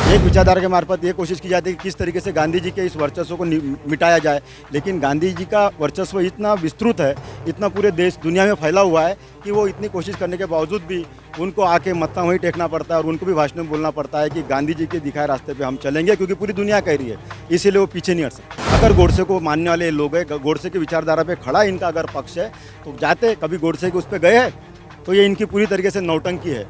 एक विचारधारा के मार्फत ये कोशिश की जाती है कि किस तरीके से गांधी जी के इस वर्चस्व को मिटाया जाए, लेकिन गांधी जी का वर्चस्व इतना विस्तृत है, इतना पूरे देश दुनिया में फैला हुआ है कि वो इतनी कोशिश करने के बावजूद भी उनको आके मत्था वहीं टेकना पड़ता है और उनको भी भाषण में बोलना पड़ता है कि गांधी जी के दिखाए रास्ते पे हम चलेंगे, क्योंकि पूरी दुनिया कह रही है, इसीलिए वो पीछे नहीं हट सकते। अगर गोडसे को मानने वाले लोग हैं, गोडसे की विचारधारा पे खड़ा इनका अगर पक्ष है, तो जाते कभी गोडसे के उस पर गए हैं, तो ये इनकी पूरी तरीके से नौटंकी है।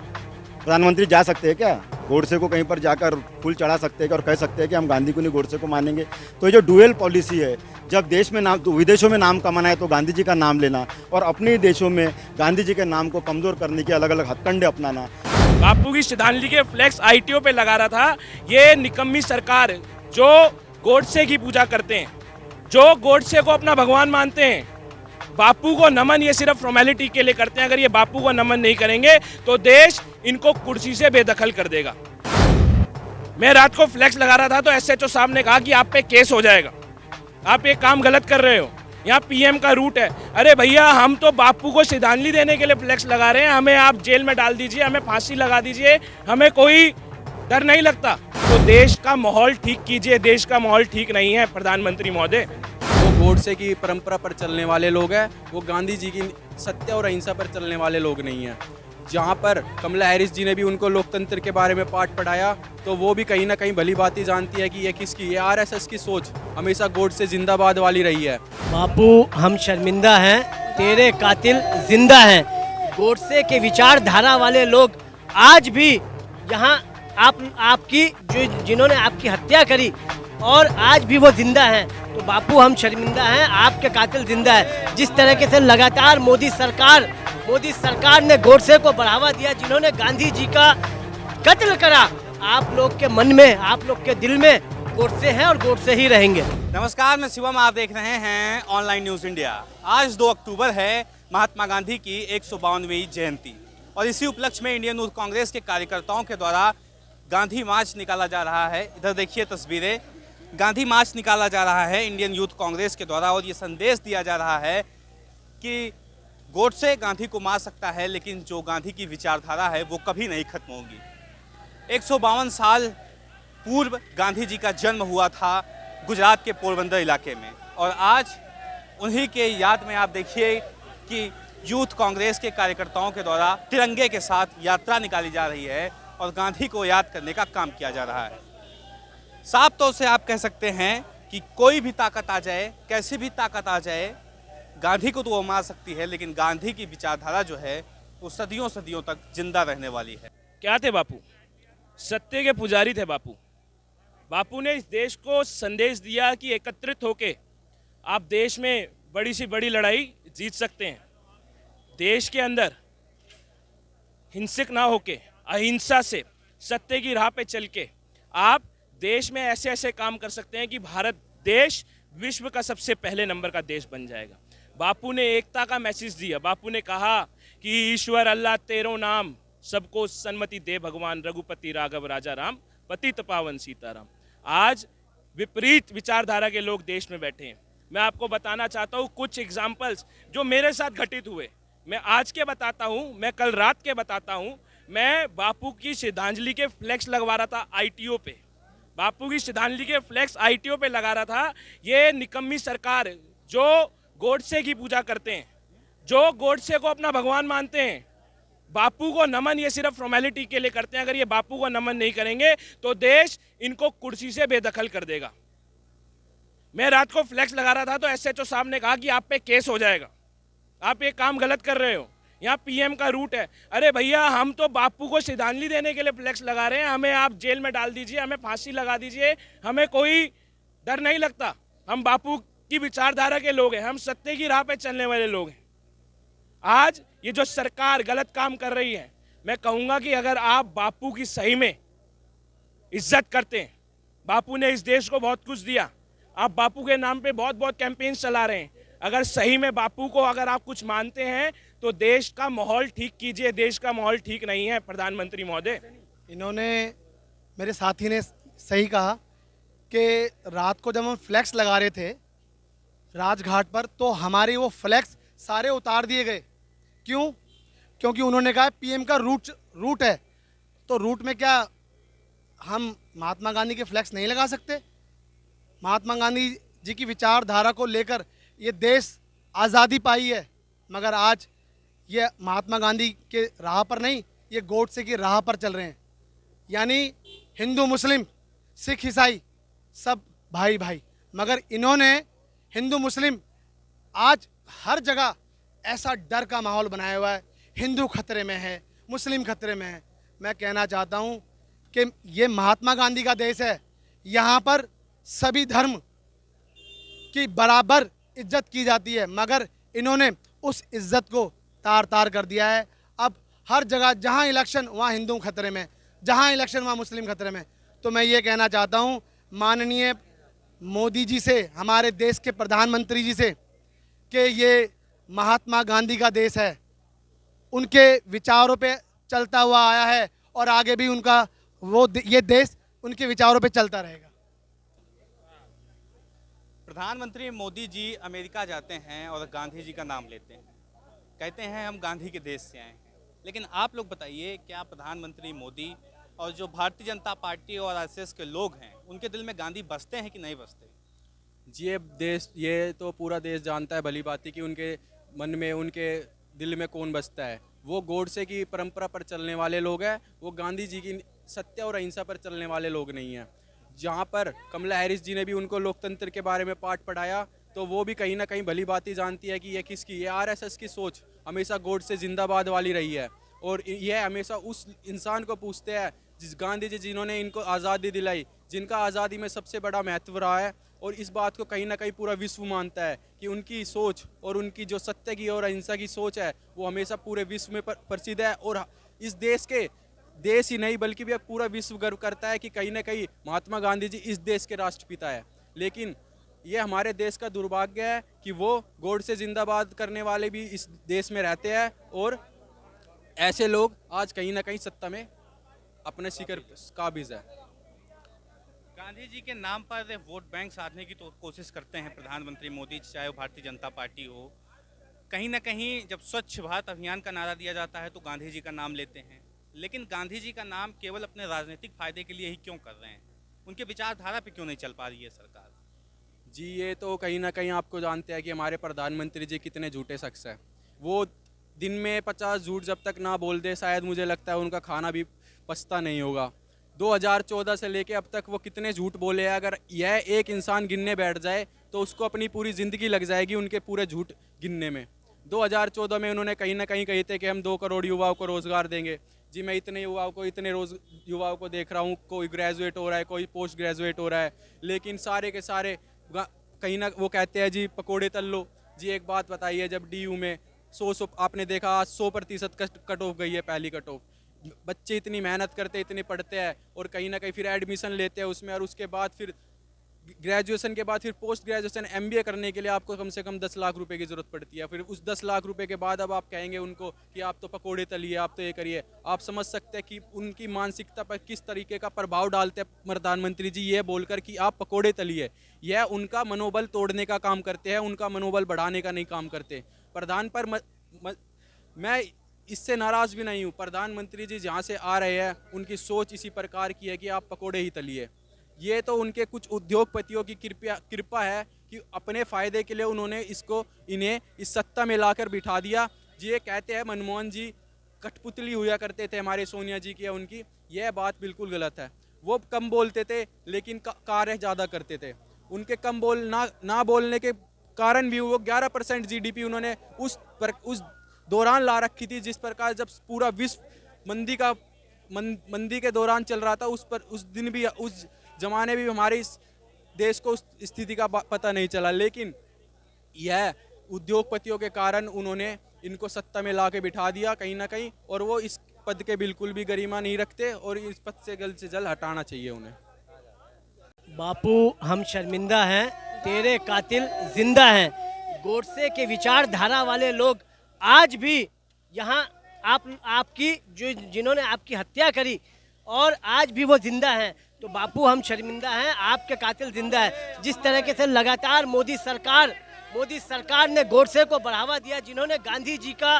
प्रधानमंत्री जा सकते हैं क्या गोडसे को कहीं पर जाकर फूल चढ़ा सकते हैं और कह सकते हैं कि हम गांधी को नहीं गोडसे को मानेंगे? तो ये जो डुअल पॉलिसी है, जब देश में नाम तो विदेशों में नाम कमाना है तो गांधी जी का नाम लेना, और अपने ही देशों में गांधी जी के नाम को कमज़ोर करने के अलग अलग हथकंडे अपनाना। बापू की श्रद्धांजलि के फ्लैक्स आईटीओ पे लगा रहा था। ये निकम्मी सरकार जो गोडसे की पूजा करते हैं, जो गोडसे को अपना भगवान मानते हैं, बापू को नमन ये सिर्फ फॉर्मेलिटी के लिए करते हैं। अगर ये बापू को नमन नहीं करेंगे तो देश इनको कुर्सी से बेदखल कर देगा। मैं रात को फ्लैक्स लगा रहा था तो एसएचओ साहब ने कहा कि आप पे केस हो जाएगा, आप ये काम गलत कर रहे हो, यहाँ पीएम का रूट है। अरे भैया, हम तो बापू को श्रद्धांजलि देने के लिए फ्लैक्स लगा रहे हैं, हमें आप जेल में डाल दीजिए, हमें फांसी लगा दीजिए, हमें कोई डर नहीं लगता। तो देश का माहौल ठीक कीजिए, देश का माहौल ठीक नहीं है प्रधानमंत्री महोदय। वो गोडसे की परंपरा पर चलने वाले लोग हैं, वो गांधी जी की सत्य और अहिंसा पर चलने वाले लोग नहीं हैं। जहाँ पर कमला हैरिस जी ने भी उनको लोकतंत्र के बारे में पाठ पढ़ाया, तो वो भी कहीं ना कहीं भली बात ही जानती है कि ये किसकी, ये आरएसएस की सोच हमेशा गोडसे जिंदाबाद वाली रही है। बापू हम शर्मिंदा हैं, तेरे कातिल जिंदा हैं। गोडसे के विचारधारा वाले लोग आज भी यहाँ आपकी जिन्होंने आपकी हत्या करी और आज भी वो जिंदा हैं। तो बापू हम शर्मिंदा हैं, आपके कातिल जिंदा है। जिस तरीके से लगातार मोदी सरकार ने गोडसे को बढ़ावा दिया, जिन्होंने गांधी जी का कत्ल करा, आप लोग के मन में, आप लोग के दिल में गोडसे हैं और गोडसे ही रहेंगे। नमस्कार, मैं शिवम, आप देख रहे हैं ऑनलाइन न्यूज़ इंडिया। आज 2 अक्टूबर है महात्मा गांधी की 152वीं जयंती, और इसी उपलक्ष्य में इंडियन यूथ कांग्रेस के कार्यकर्ताओं के द्वारा गांधी मार्च निकाला जा रहा है। इधर देखिए तस्वीरें, गांधी मार्च निकाला जा रहा है इंडियन यूथ कांग्रेस के द्वारा, और ये संदेश दिया जा रहा है कि गोडसे गांधी को मार सकता है, लेकिन जो गांधी की विचारधारा है वो कभी नहीं खत्म होगी। 152 साल पूर्व गांधी जी का जन्म हुआ था गुजरात के पोरबंदर इलाके में, और आज उन्हीं के याद में आप देखिए कि यूथ कांग्रेस के कार्यकर्ताओं के द्वारा तिरंगे के साथ यात्रा निकाली जा रही है और गांधी को याद करने का काम किया जा रहा है। साफ तौर से आप कह सकते हैं कि कोई भी ताकत आ जाए, कैसी भी ताकत आ जाए, गांधी को तो वो मार सकती है, लेकिन गांधी की विचारधारा जो है वो सदियों सदियों तक जिंदा रहने वाली है। क्या थे बापू? सत्य के पुजारी थे बापू। बापू ने इस देश को संदेश दिया कि एकत्रित होके आप देश में बड़ी से बड़ी लड़ाई जीत सकते हैं। देश के अंदर हिंसक ना होके, अहिंसा से, सत्य की राह पे चल के आप देश में ऐसे ऐसे काम कर सकते हैं कि भारत देश विश्व का सबसे पहले नंबर का देश बन जाएगा। बापू ने एकता का मैसेज दिया। बापू ने कहा कि ईश्वर अल्लाह तेरो नाम, सबको सन्मति दे भगवान, रघुपति राघव राजा राम, पतित पावन सीताराम। आज विपरीत विचारधारा के लोग देश में बैठे हैं। मैं आपको बताना चाहता हूँ कुछ एग्जाम्पल्स जो मेरे साथ घटित हुए। मैं आज के बताता हूँ, मैं कल रात के बताता हूँ। मैं बापू की श्रद्धांजलि के फ्लैक्स लगवा रहा था आईटीओ पे, बापू की श्रद्धांजलि के फ्लैक्स आईटीओ पे लगा रहा था। ये निकम्मी सरकार जो गोडसे की पूजा करते हैं, जो गोडसे को अपना भगवान मानते हैं, बापू को नमन ये सिर्फ फॉर्मेलिटी के लिए करते हैं। अगर ये बापू को नमन नहीं करेंगे तो देश इनको कुर्सी से बेदखल कर देगा। मैं रात को फ्लैक्स लगा रहा था तो एसएचओ साहब ने कहा कि आप पे केस हो जाएगा, आप ये काम गलत कर रहे हो, यहाँ पीएम का रूट है। अरे भैया, हम तो बापू को श्रद्धांजलि देने के लिए फ्लैक्स लगा रहे हैं, हमें आप जेल में डाल दीजिए, हमें फांसी लगा दीजिए, हमें कोई डर नहीं लगता। हम बापू की विचारधारा के लोग हैं, हम सत्य की राह पे चलने वाले लोग हैं। आज ये जो सरकार गलत काम कर रही है, मैं कहूँगा कि अगर आप बापू की सही में इज्जत करते हैं, बापू ने इस देश को बहुत कुछ दिया, आप बापू के नाम पे बहुत बहुत कैंपेन चला रहे हैं, अगर सही में बापू को अगर आप कुछ मानते हैं तो देश का माहौल ठीक कीजिए। देश का माहौल ठीक नहीं है प्रधानमंत्री महोदय। इन्होंने, मेरे साथी ने सही कहा कि रात को जब हम फ्लैक्स लगा रहे थे राजघाट पर, तो हमारे वो फ्लैक्स सारे उतार दिए गए। क्यों? क्योंकि उन्होंने कहा पीएम का रूट है, तो रूट में क्या हम महात्मा गांधी के फ्लैक्स नहीं लगा सकते? महात्मा गांधी जी की विचारधारा को लेकर ये देश आज़ादी पाई है, मगर आज ये महात्मा गांधी के राह पर नहीं, ये गोडसे की राह पर चल रहे हैं। यानी हिंदू मुस्लिम सिख ईसाई सब भाई भाई, मगर इन्होंने हिंदू मुस्लिम आज हर जगह ऐसा डर का माहौल बनाया हुआ है, हिंदू खतरे में है, मुस्लिम खतरे में है। मैं कहना चाहता हूँ कि ये महात्मा गांधी का देश है, यहाँ पर सभी धर्म की बराबर इज्जत की जाती है, मगर इन्होंने उस इज्जत को तार तार कर दिया है। अब हर जगह जहाँ इलेक्शन वहाँ हिंदू खतरे में, जहाँ इलेक्शन वहाँ मुस्लिम खतरे में। तो मैं ये कहना चाहता हूँ माननीय मोदी जी से, हमारे देश के प्रधानमंत्री जी से, कि ये महात्मा गांधी का देश है, उनके विचारों पे चलता हुआ आया है और आगे भी उनका ये देश उनके विचारों पे चलता रहेगा। प्रधानमंत्री मोदी जी अमेरिका जाते हैं और गांधी जी का नाम लेते हैं, कहते हैं हम गांधी के देश से आए हैं। लेकिन आप लोग बताइए, क्या प्रधानमंत्री मोदी और जो भारतीय जनता पार्टी और आरएसएस के लोग हैं, उनके दिल में गांधी बसते हैं कि नहीं बसते? जी ये तो पूरा देश जानता है भली बात कि उनके मन में, उनके दिल में कौन बसता है। वो गोडसे की परंपरा पर चलने वाले लोग हैं, वो गांधी जी की सत्य और अहिंसा पर चलने वाले लोग नहीं हैं। जहाँ पर कमला हैरिस जी ने भी उनको लोकतंत्र के बारे में पाठ पढ़ाया, तो वो भी कहीं ना कहीं भली बात जानती है कि ये किसकी, ये आरएसएस की सोच हमेशा गोडसे जिंदाबाद वाली रही है। और यह हमेशा उस इंसान को पूछते हैं जिस गांधी जी जिन्होंने इनको आज़ादी दिलाई, जिनका आज़ादी में सबसे बड़ा महत्व रहा है। और इस बात को कहीं ना कहीं पूरा विश्व मानता है कि उनकी सोच और उनकी जो सत्य की और अहिंसा की सोच है वो हमेशा पूरे विश्व में प्रसिद्ध है। और इस देश ही नहीं बल्कि भी पूरा विश्व गर्व करता है कि कहीं ना कहीं महात्मा गांधी जी इस देश के राष्ट्रपिता है। लेकिन ये हमारे देश का दुर्भाग्य है कि वो गोडसे जिंदाबाद करने वाले भी इस देश में रहते हैं और ऐसे लोग आज कहीं ना कहीं सत्ता में अपने शिखर काबिज है। गांधी जी के नाम पर वोट बैंक साधने की तो कोशिश करते हैं प्रधानमंत्री मोदी, चाहे वो भारतीय जनता पार्टी हो। कहीं ना कहीं जब स्वच्छ भारत अभियान का नारा दिया जाता है तो गांधी जी का नाम लेते हैं, लेकिन गांधी जी का नाम केवल अपने राजनीतिक फायदे के लिए ही क्यों कर रहे हैं? उनके विचारधारा पे क्यों नहीं चल पा रही है सरकार? जी ये तो कहीं ना कहीं आपको जानते हैं कि हमारे प्रधानमंत्री जी कितने झूठे शख्स हैं। वो दिन में 50 झूठ जब तक ना बोल दे, शायद मुझे लगता है उनका खाना भी पचता नहीं होगा। 2014 से लेके अब तक वो कितने झूठ बोले हैं। अगर यह एक इंसान गिनने बैठ जाए तो उसको अपनी पूरी ज़िंदगी लग जाएगी उनके पूरे झूठ गिनने में। 2014 में उन्होंने कहीं ना कहीं कहे थे कि हम 2 करोड़ युवाओं को रोज़गार देंगे। जी मैं इतने युवाओं को देख रहा हूँ, कोई ग्रेजुएट हो रहा है, कोई पोस्ट ग्रेजुएट हो रहा है, लेकिन सारे के सारे कहीं ना वो कहते हैं जी पकोड़े तल लो। जी एक बात बताइए, जब DU में 100 आपने देखा 100% कट ऑफ गई है, पहली कट ऑफ। बच्चे इतनी मेहनत करते, इतने पढ़ते हैं और कहीं ना कहीं फिर एडमिशन लेते हैं उसमें, और उसके बाद फिर ग्रेजुएशन के बाद फिर पोस्ट ग्रेजुएशन MBA करने के लिए आपको कम से कम 10 लाख रुपए की ज़रूरत पड़ती है। फिर उस 10 लाख रुपए के बाद अब आप कहेंगे उनको कि आप तो पकोड़े तलिए, आप तो ये करिए। आप समझ सकते हैं कि उनकी मानसिकता पर किस तरीके का प्रभाव डालते हैं प्रधानमंत्री जी ये बोलकर कि आप पकोड़े तलिए। यह उनका मनोबल तोड़ने का काम करते हैं, उनका मनोबल बढ़ाने का नहीं काम करते। मैं इससे नाराज़ भी नहीं हूँ। प्रधानमंत्री जी जहाँ से आ रहे हैं उनकी सोच इसी प्रकार की है कि आप पकोड़े ही तलिए। ये तो उनके कुछ उद्योगपतियों की कृपा है कि अपने फ़ायदे के लिए उन्होंने इन्हें इस सत्ता में लाकर बिठा दिया। जी ये कहते हैं मनमोहन जी कठपुतली हुआ करते थे हमारे सोनिया जी की या उनकी, यह बात बिल्कुल गलत है। वो कम बोलते थे लेकिन कार्य ज़्यादा करते थे। उनके कम ना बोलने के कारण भी वो 11% GDP उन्होंने उस दौरान ला रखी थी, जिस प्रकार जब पूरा विश्व मंदी के दौरान चल रहा था। उस दिन भी, उस जमाने भी हमारे इस देश को उस स्थिति का पता नहीं चला। लेकिन यह उद्योगपतियों के कारण उन्होंने इनको सत्ता में ला के बिठा दिया कहीं ना कहीं, और वो इस पद के बिल्कुल भी गरिमा नहीं रखते और इस पद से जल्द हटाना चाहिए उन्हें। बापू हम शर्मिंदा हैं, तेरे कातिल जिंदा हैं। गोडसे के विचारधारा वाले लोग आज भी यहाँ आपकी जिन्होंने आपकी हत्या करी और आज भी वो जिंदा हैं। तो बापू हम शर्मिंदा हैं, आपके कातिल जिंदा है। जिस तरीके से लगातार मोदी सरकार ने गोडसे को बढ़ावा दिया, जिन्होंने गांधी जी का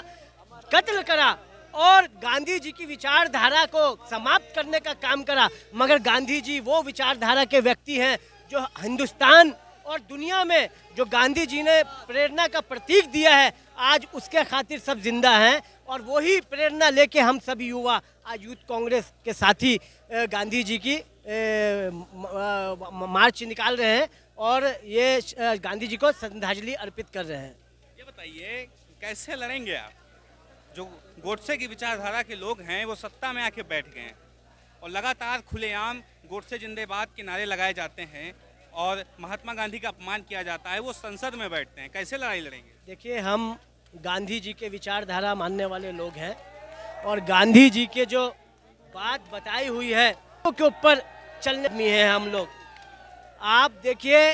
कत्ल करा, और गांधी जी की विचारधारा को समाप्त करने का काम करा। मगर गांधी जी वो विचारधारा के व्यक्ति हैं जो हिंदुस्तान और दुनिया में जो गांधी जी ने प्रेरणा का प्रतीक दिया है, आज उसके खातिर सब जिंदा हैं। और वही प्रेरणा लेके हम सभी युवा आज यूथ कांग्रेस के साथी गांधी जी की मार्च निकाल रहे हैं और ये गांधी जी को श्रद्धांजलि अर्पित कर रहे हैं। ये बताइए कैसे लड़ेंगे आप? जो गोडसे की विचारधारा के लोग हैं वो सत्ता में आके बैठ गए हैं और लगातार खुलेआम गोडसे जिंदाबाद के नारे लगाए जाते हैं और महात्मा गांधी का अपमान किया जाता है, वो संसद में बैठते हैं। कैसे लड़ाई लड़ेंगे? देखिए, हम गांधी जी के विचारधारा मानने वाले लोग हैं और गांधी जी के जो बात बताई हुई है के ऊपर चलने में है हम लोग। आप देखिए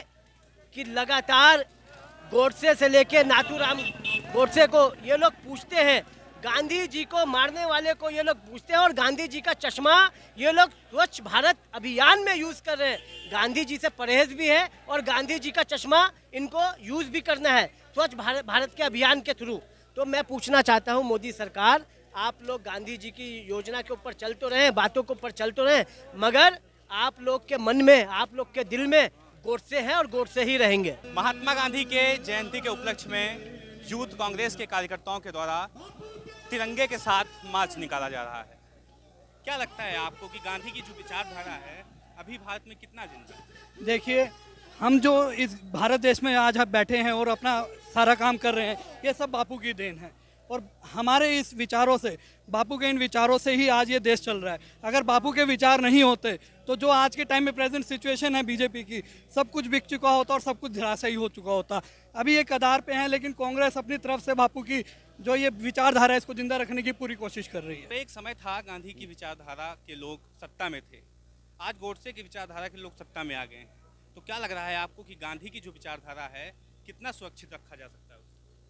कि लगातार गोडसे से लेके नाथूराम गोडसे को ये लोग पूछते हैं, गांधी जी को मारने वाले को ये लोग पूछते हैं और गांधी जी का चश्मा ये लोग स्वच्छ भारत अभियान में यूज कर रहे हैं। गांधी जी से परहेज भी है और गांधी जी का चश्मा इनको यूज भी करना है स्वच्छ भारत के अभियान के थ्रू। तो मैं पूछना चाहता हूं मोदी सरकार, आप लोग गांधी जी की योजना के ऊपर चल तो रहे, बातों के ऊपर चल तो रहे, मगर आप लोग के मन में, आप लोग के दिल में गोडसे हैं और गोडसे ही रहेंगे। महात्मा गांधी के जयंती के उपलक्ष्य में यूथ कांग्रेस के कार्यकर्ताओं के द्वारा तिरंगे के साथ मार्च निकाला जा रहा है। क्या लगता है आपको कि गांधी की जो विचारधारा है अभी भारत में कितना जिंदा है? देखिए, हम जो इस भारत देश में आज हम बैठे हैं और अपना सारा काम कर रहे हैं, ये सब बापू की देन है और हमारे इस विचारों से, बापू के इन विचारों से ही आज ये देश चल रहा है। अगर बापू के विचार नहीं होते तो जो आज के टाइम में प्रेजेंट सिचुएशन है बीजेपी की, सब कुछ बिक चुका होता और सब कुछ धराशायी हो चुका होता। अभी ये कगार पे हैं, लेकिन कांग्रेस अपनी तरफ से बापू की जो ये विचारधारा है इसको जिंदा रखने की पूरी कोशिश कर रही है। तो एक समय था गांधी की विचारधारा के लोग सत्ता में थे, आज गोडसे की विचारधारा के लोग सत्ता में आ गए हैं। तो क्या लग रहा है आपको कि गांधी की जो विचारधारा है कितना सुरक्षित रखा जा सकता है?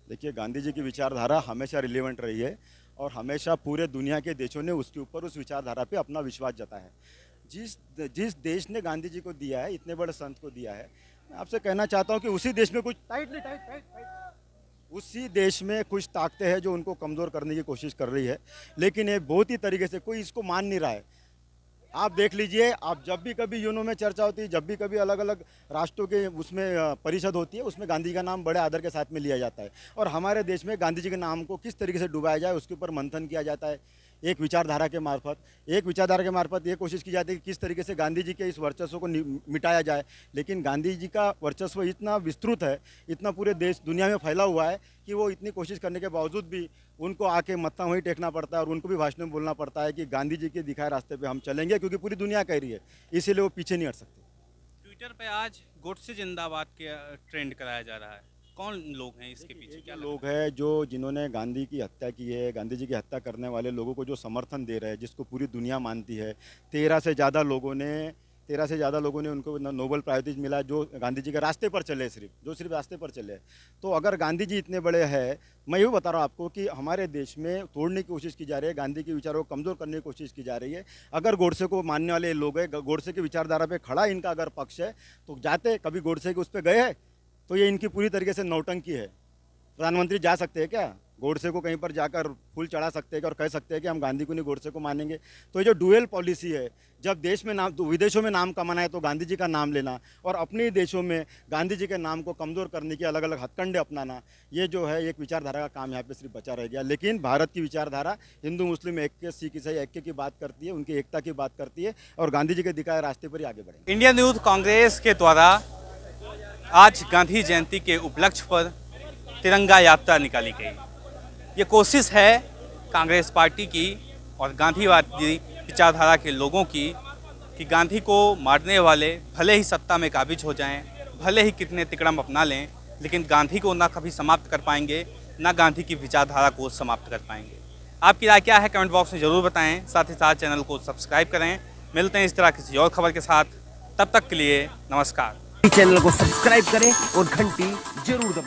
देखिए, गांधी जी की विचारधारा हमेशा रिलेवेंट रही है और हमेशा पूरे दुनिया के देशों ने उसके ऊपर, उस विचारधारा पे अपना विश्वास जताया है। जिस देश ने गांधी जी को दिया है, इतने बड़े संत को दिया है, मैं आपसे कहना चाहता हूँ कि उसी देश में कुछ उसी देश में कुछ ताकतें हैं जो उनको कमज़ोर करने की कोशिश कर रही है, लेकिन ये बहुत ही तरीके से कोई इसको मान नहीं रहा है। आप देख लीजिए, आप जब भी कभी यूनो में चर्चा होती है, जब भी कभी अलग अलग राष्ट्रों के उसमें परिषद होती है, उसमें गांधी का नाम बड़े आदर के साथ में लिया जाता है और हमारे देश में गांधी जी के नाम को किस तरीके से डुबाया जाए उसके ऊपर मंथन किया जाता है। एक विचारधारा के मार्फत ये कोशिश की जाती है कि किस तरीके से गांधी जी के इस वर्चस्व को मिटाया जाए, लेकिन गांधी जी का वर्चस्व इतना विस्तृत है, इतना पूरे देश दुनिया में फैला हुआ है कि वो इतनी कोशिश करने के बावजूद भी उनको आके मत्था वहीं टेकना पड़ता है और उनको भी भाषण में बोलना पड़ता है कि गांधी जी के दिखाए रास्ते पे हम चलेंगे, क्योंकि पूरी दुनिया कह रही है, इसीलिए वो पीछे नहीं हट सकते। ट्विटर पे आज गोडसे जिंदाबाद के ट्रेंड कराया जा रहा है, कौन लोग हैं इसके पीछे? क्या लोग हैं जो जिन्होंने गांधी की हत्या की है, गांधी जी की हत्या करने वाले लोगों को जो समर्थन दे रहे हैं, जिसको पूरी दुनिया मानती है। 13 से ज़्यादा लोगों ने उनको नोबेल प्राइज मिला जो गांधी जी के रास्ते पर चले, सिर्फ रास्ते पर चले। तो अगर गांधी जी इतने बड़े हैं, मैं यूँ बता रहा हूँ आपको कि हमारे देश में तोड़ने की कोशिश की जा रही है, गांधी के विचारों को कमज़ोर करने की कोशिश की जा रही है। अगर गोडसे को मानने वाले लोग हैं, गोडसे की विचारधारा पे खड़ा इनका अगर पक्ष है, तो जाते कभी गोडसे के उस पर गए हैं? तो ये इनकी पूरी तरीके से नौटंकी है। प्रधानमंत्री जा सकते हैं क्या गोडसे को कहीं पर जाकर फूल चढ़ा सकते हैं और कह सकते हैं कि हम गांधी को नहीं गोडसे को मानेंगे? तो ये जो डुअल पॉलिसी है, जब देश में नाम, तो विदेशों में नाम कमाना है तो गांधी जी का नाम लेना और अपने देशों में गांधी जी के नाम को कमज़ोर करने के अलग अलग हथकंडे अपनाना, ये जो है एक विचारधारा का काम यहाँ पे सिर्फ बचा रह गया। लेकिन भारत की विचारधारा हिंदू मुस्लिम ऐक्य, सिख ईसाई ऐक्य की बात करती है, उनकी एकता की बात करती है और गांधी जी के दिखाए रास्ते पर ही आगे बढ़े। इंडियन यूथ कांग्रेस के द्वारा आज गांधी जयंती के उपलक्ष्य पर तिरंगा यात्रा निकाली गई। ये कोशिश है कांग्रेस पार्टी की और गांधीवादी विचारधारा के लोगों की कि गांधी को मारने वाले भले ही सत्ता में काबिज हो जाएं, भले ही कितने तिकड़म अपना लें, लेकिन गांधी को ना कभी समाप्त कर पाएंगे, ना गांधी की विचारधारा को समाप्त कर पाएंगे। आपकी राय क्या है कमेंट बॉक्स में ज़रूर बताएं। साथ ही साथ चैनल को सब्सक्राइब करें। मिलते हैं इस तरह किसी और खबर के साथ, तब तक के लिए नमस्कार। चैनल को सब्सक्राइब करें और घंटी जरूर दबाएं।